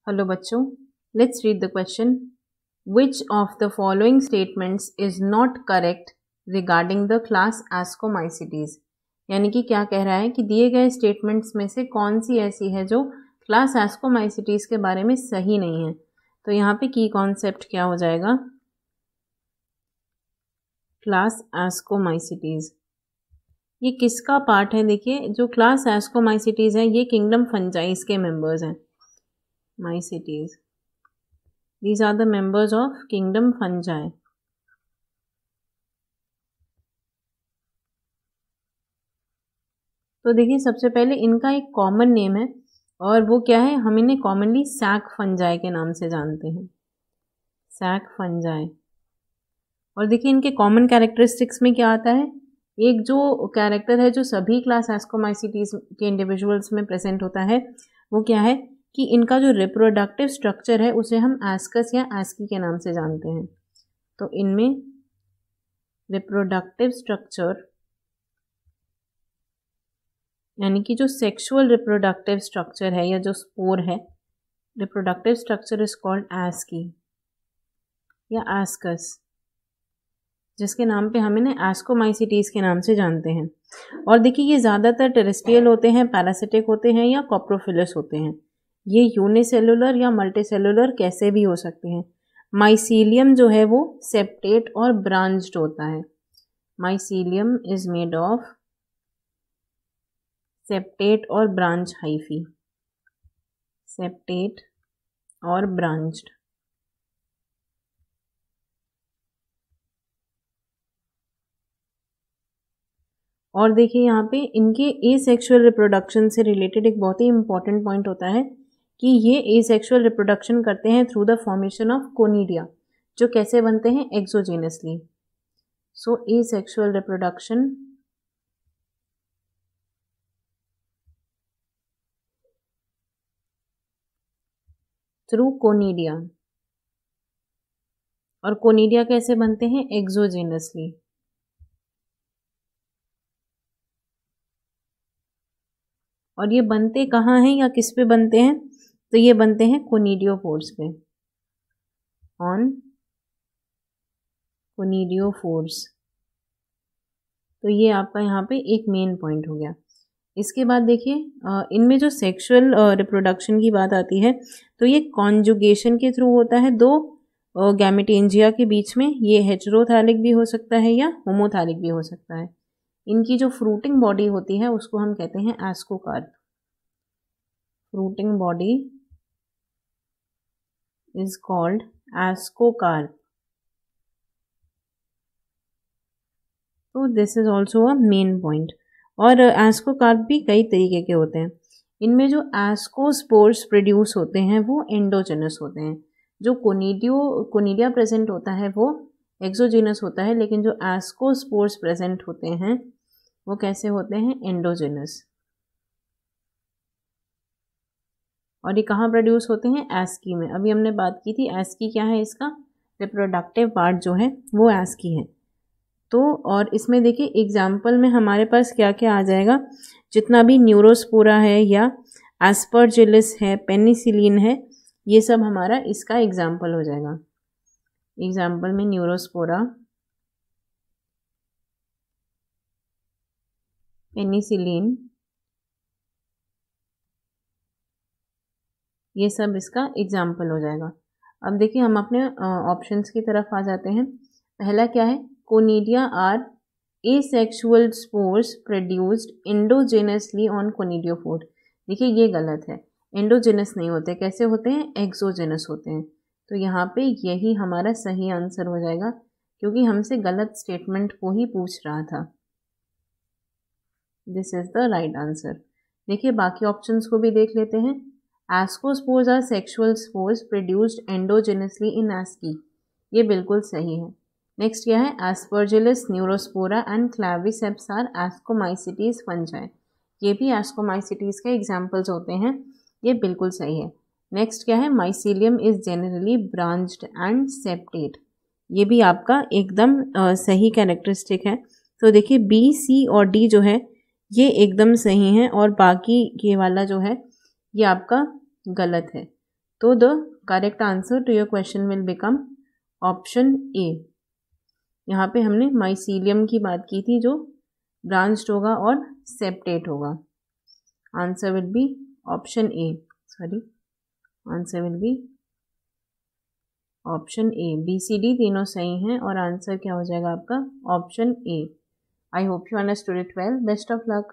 Hello बच्चों, let's read the question. Which of the following statements is not correct regarding the class Ascomycetes? यानी कि क्या कह रहा है कि दिए गए स्टेटमेंट्स में से कौन सी ऐसी है जो क्लास Ascomycetes के बारे में सही नहीं है. तो यहाँ पे की कॉन्सेप्ट क्या हो जाएगा? क्लास Ascomycetes ये किसका पार्ट है? देखिए, जो क्लास Ascomycetes है ये किंगडम फंजाइस के मेंबर्स हैं. Mycetes, these are the members of kingdom fungi. तो देखिए, सबसे पहले इनका एक कॉमन नेम है और वो क्या है? हम इन्हें कॉमनली सैक फंजाई के नाम से जानते हैं. Sac fungi. और देखिए, इनके कॉमन कैरेक्टरिस्टिक्स में क्या आता है? एक जो कैरेक्टर है जो सभी क्लास एस्कोमाइसिटीज के इंडिविजुअल्स में प्रेजेंट होता है, वो क्या है कि इनका जो रिप्रोडक्टिव स्ट्रक्चर है उसे हम एस्कस या एस्की के नाम से जानते हैं. तो इनमें रिप्रोडक्टिव स्ट्रक्चर यानी कि जो सेक्सुअल रिप्रोडक्टिव स्ट्रक्चर है या जो स्पोर है, reproductive structure is called ASCII या एस्कस, जिसके नाम पे हम इन्हें एस्कोमाइसिटीज के नाम से जानते हैं. और देखिए, ये ज़्यादातर टेरेस्ट्रियल होते हैं, पैरासिटिक होते हैं या कॉप्रोफिलस होते हैं. ये यूनिसेलुलर या मल्टीसेलुलर कैसे भी हो सकते हैं. माइसीलियम जो है वो सेप्टेट और ब्रांच्ड होता है. Mycelium is made of septate और ब्रांच हाइफी. सेप्टेट और ब्रांच्ड. और देखिए, यहाँ पे इनके एसेक्सुअल रिप्रोडक्शन से रिलेटेड एक बहुत ही इंपॉर्टेंट पॉइंट होता है कि ये एसेक्सुअल रिप्रोडक्शन करते हैं through the formation of conidia, जो कैसे बनते हैं? एक्सोजेनसली. सो एसेक्सुअल रिप्रोडक्शन थ्रू कोनिडिया. और कोनिडिया कैसे बनते हैं? एक्सोजेनसली. और ये बनते कहाँ हैं या किस पे बनते हैं? तो ये बनते हैं कोनिडियोफोर्स पे, ऑन कोनिडियोफोर्स. तो ये आपका यहाँ पे एक मेन पॉइंट हो गया. इसके बाद देखिए, इनमें जो सेक्सुअल रिप्रोडक्शन की बात आती है तो ये कॉन्जुगेशन के थ्रू होता है दो गैमेटेंजिया के बीच में. ये हेटेरोथैलिक भी हो सकता है या होमोथैलिक भी हो सकता है. इनकी जो फ्रूटिंग बॉडी होती है उसको हम कहते हैं ascocarp. Fruiting body is called ascocarp. तो this is also a main point. और एस्कोकार्प भी कई तरीके के होते हैं. इनमें जो एस्कोस्पोर्स प्रोड्यूस होते हैं वो एंडोजेनस होते हैं. जो कोनिडिया प्रेजेंट होता है वो एक्सोजेनस होता है, लेकिन जो एस्कोस्पोर्स प्रेजेंट होते हैं वो कैसे होते हैं? एंडोजेनस. और ये कहाँ प्रोड्यूस होते हैं? एस्की में. अभी हमने बात की थी एस्की क्या है, इसका रिप्रोडक्टिव पार्ट जो है वो एस्की है. तो और इसमें देखिए एग्जाम्पल में हमारे पास क्या क्या आ जाएगा. जितना भी न्यूरोस्पोरा है या एस्परजिलिस है, पेनिसिलिन है, ये सब हमारा इसका एग्जाम्पल हो जाएगा. एग्जाम्पल में न्यूरोस्पोरा, पेनिसिलिन, ये सब इसका एग्जाम्पल हो जाएगा. अब देखिए, हम अपने ऑप्शंस की तरफ आ जाते हैं. पहला क्या है? Conidia are asexual spores produced endogenously on conidiophore. देखिए, ये गलत है. एंडोजेनस नहीं होते. कैसे होते हैं? एक्सोजेनस होते हैं. तो यहाँ पे यही हमारा सही आंसर हो जाएगा, क्योंकि हमसे गलत स्टेटमेंट को ही पूछ रहा था. This is the right answer. देखिए, बाकी ऑप्शंस को भी देख लेते हैं. Ascospores are sexual spores produced endogenously in asci. ये बिल्कुल सही है. नेक्स्ट क्या है? Aspergillus, Neurospora and Claviceps are ascomycetes fungi. ये भी एस्कोमाइसिटीज के एग्जाम्पल्स होते हैं. ये बिल्कुल सही है. नेक्स्ट क्या है? Mycelium is generally branched and septate. ये भी आपका एकदम सही कैरेक्टरिस्टिक है. तो देखिए, बी, सी और डी जो है ये एकदम सही है और बाकी ये वाला जो है ये आपका गलत है. तो the correct answer to your question will become option A. यहाँ पे हमने माइसीलियम की बात की थी जो ब्रांच्ड होगा और सेप्टेट होगा। Answer will be option A, sorry answer will be option A. B C D तीनों सही हैं और आंसर क्या हो जाएगा आपका option A. I hope you understood it well. Best of luck.